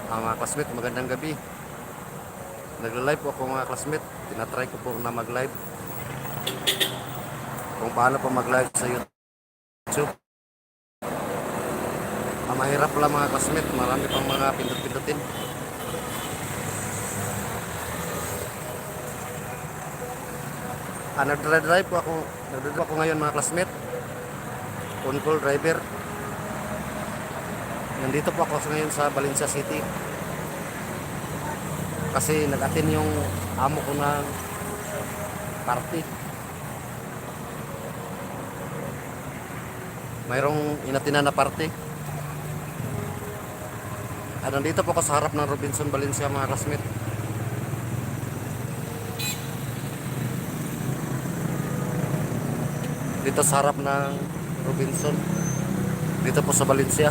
Mga classmate, magandang gabi. Nagla-live po ako mga classmate. Tinatry ko po na mag-live. Kung paano po mag-live sa YouTube. Mahirap pala mga classmate. Marami pang mga pindot-pindutin. Nagdra-drive po ako. Nagdra-drive ako ngayon mga classmate. On-call driver. Nandito po ako ngayon sa Valencia City. Kasi nag-attend yung amo ko ng party. Mayroong inatinan na party. Nandito po ako sa harap ng Robinson Valencia mga classmate. Dito sa harap ng Robinson. Dito po sa Valencia.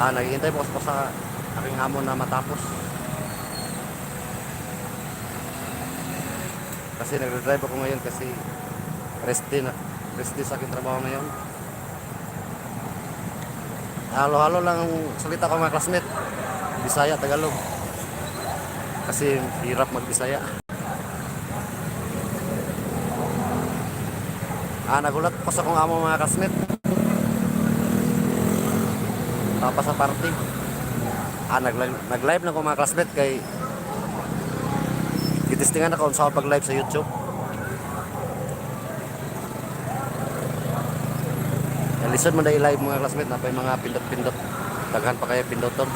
Naghihintay po ako sa aking amo na matapos. Kasi nagdadrive ako ngayon kasi rest day sa aking trabaho ngayon. Halo-halo lang ang salita ko mga classmate. Bisaya, Tagalog. Kasi hirap mag-Bisaya. Nagulat po sa kong amo mga classmate. Tapos sa party. Nag-live na ko mga classmate kay gitistingan ako sa pag-live sa YouTube. Listen mo na i-live mga classmate na pa yung mga pindot-pindot. Taghan pa kaya pindoton.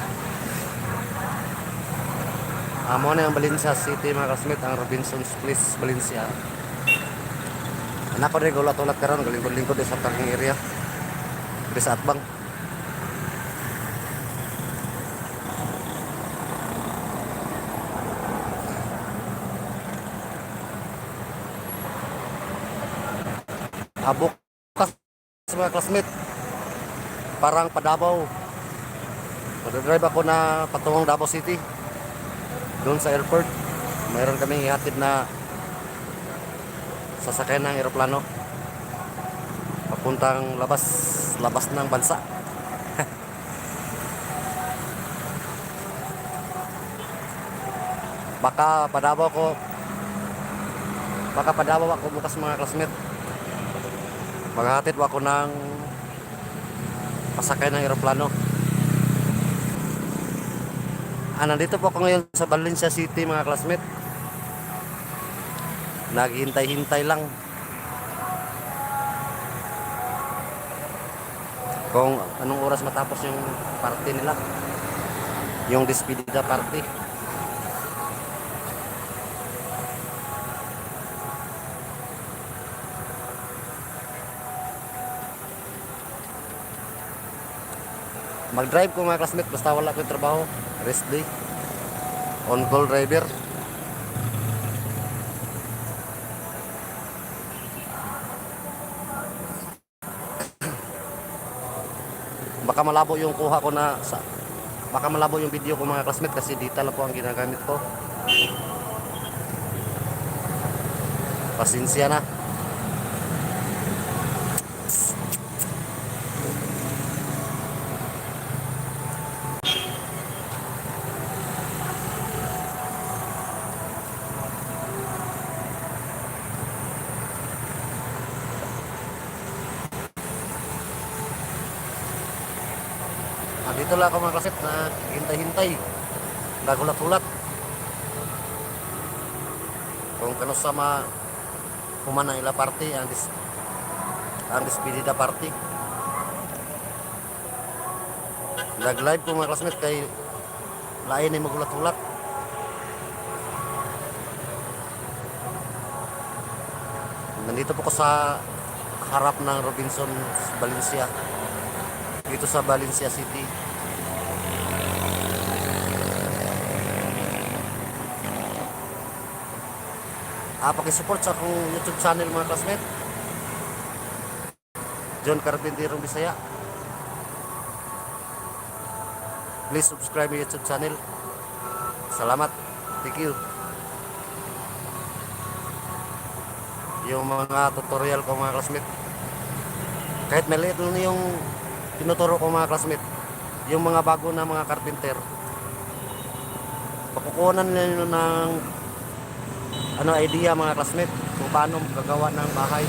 Mo na yung Valencia City mga classmate, ang Robinson's Place, Valencia. Anak ko rin gulat-ulat karon, galingkod-lingkod sa parking area. Di sa Atbang. Bukas mga classmate, parang pa-Davao. Mag-drive ako na patungong Davao City. Doon sa airport, mayroon kaming ihatid na sasakyan ng eroplano papuntang labas ng bansa. Baka pa-Davao ako bukas mga classmate. Maghahatid ako ng pasakay ng eroplano. Nandito po ako ngayon sa Valencia City mga classmate. Naghihintay-hintay lang kung anong oras matapos yung party nila, yung despedida party. Mag-drive ko mga classmate basta wala ko yung trabaho. Rest day. On-call driver. Baka malabo yung kuha ko baka malabo yung video ko mga classmate kasi data lang po ang ginagamit ko. Pasensya na. Dito lang ako mga classmate na hintay-hintay. Nagulat-ulat. Kung kano sa humana ila party ang despedida party. Nag-live ko mga classmate kay lain ay magulat-ulat. Nandito po ko sa harap ng Robinson Valencia. Dito sa Valencia City. Pakisupport sa akong YouTube channel mga classmate. John Carpinterong Bisaya. Please subscribe my YouTube channel. Salamat. Thank you. yung mga tutorial ko mga classmate. Kahit maliit lang yung tinuturo ko mga classmate, yung mga bago na mga carpenter, pakukunan nila ng idea mga classmate kung paano gagawa ng bahay,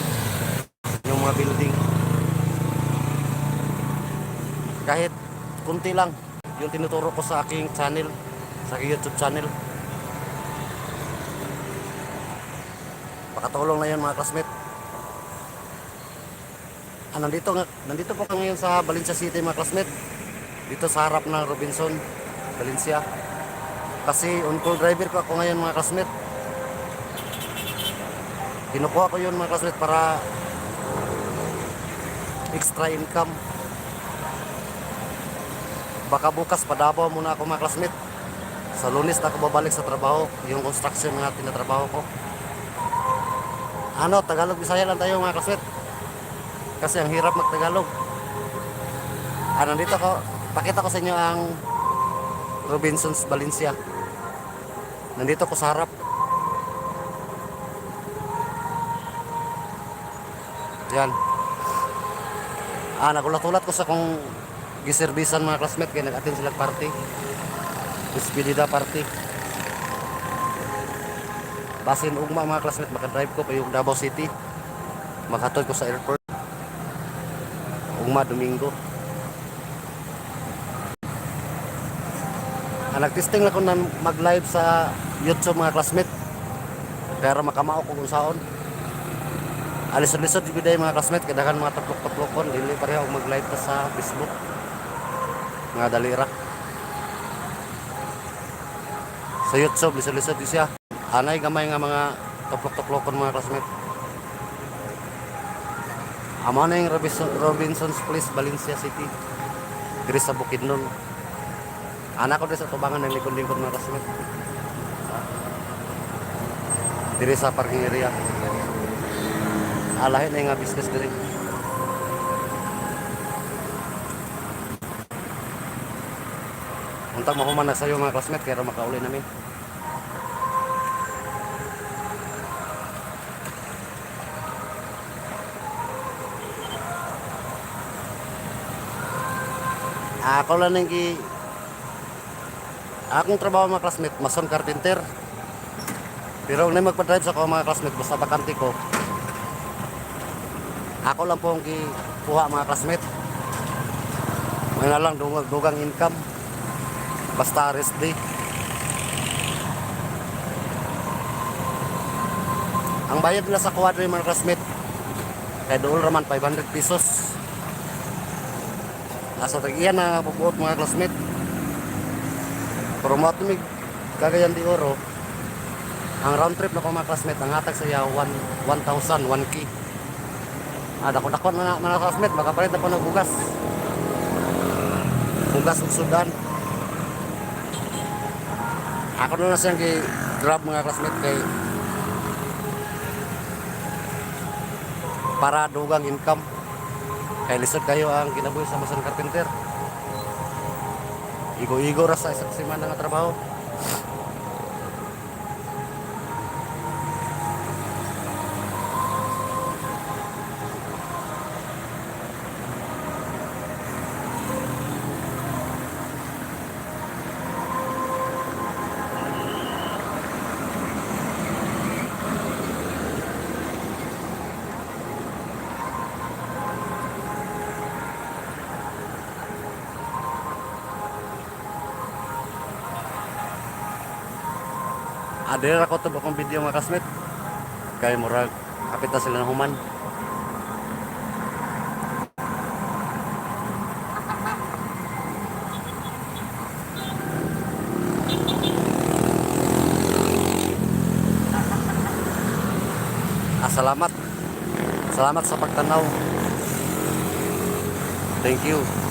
yung mga building. Kahit kunti lang yung tinuturo ko sa aking channel, sa aking YouTube channel. Pakatulong na yun mga classmate. Nandito po kami ngayon sa Valencia City mga classmate. Dito sa harap ng Robinson, Valencia. Kasi on-call driver ko ako ngayon mga classmate. Kinukuha ko yun mga classmate para extra income. Baka bukas pa Davao muna ako mga classmate. Sa Lunes na ako babalik sa trabaho, yung construction na tinatrabaho ko. Tagalog Bisaya lang tayo mga classmate. Kasi ang hirap mag-Tagalog. Nandito ko, pakita ko sa inyo ang Robinsons Valencia. Nandito ko sa harap. Yan. Nagulat-ulat ko sa kung giserbisan mga classmate kaya nag-attend sila party. Despedida party. Basin ugma mga classmate, makadrive ko pa yung Davao City. Makatoy ko sa airport. Ugma Domingo. Nag-testing ako na mag-live sa YouTube mga classmate. Kaya makamao ko kung saon. Alisod-lisod yung day mga classmate. Kadagan mga taplok-taplokon. Dili pareha ako mag-live ta sa Facebook. Mga dalira. Sa YouTube, lisod-lisod din siya. Anay gamay nga mga taplok-taplokon mga classmate. Amo na yung Robinsons Place, Valencia City. Diri sa Bukidnon. Anak ko din sa tubangan ng likod-likod mga classmate. Diri sa parking area. Lahi na yung business diri. Untang mahuman na sa'yo mga classmate kaya makauli namin. Ako lang nang akong trabaho mga classmate, mason carpenter. Pero kung magpa-drive sa ako mga classmate, basta bakante ko, ako lang po ang kuha mga classmate. May na lang dugang income. Basta rest day. Ang bayad nila sa kuwadro mga classmate, kaya doon raman 500 pesos. Asa tagiyan na pupuot mga classmate. Pero matumig kagayan di oro. Ang round trip na ko mga classmate, ang hatag sa iya 1,000, 1K. Dako-dako na mga classmate, baka palit na po ng bugas. Bugas ug sudan. Ako na siyang grab mga classmate kay para dugang income. Kay lisod kayo ang kinabuhi sa mason carpenter. Igo-igo ra sa isang semana nga trabaho. Adera ko to bakong video mga classmate. Kay murag kapit na sila ng human. Salamat. Salamat sa pagtanaw. Thank you.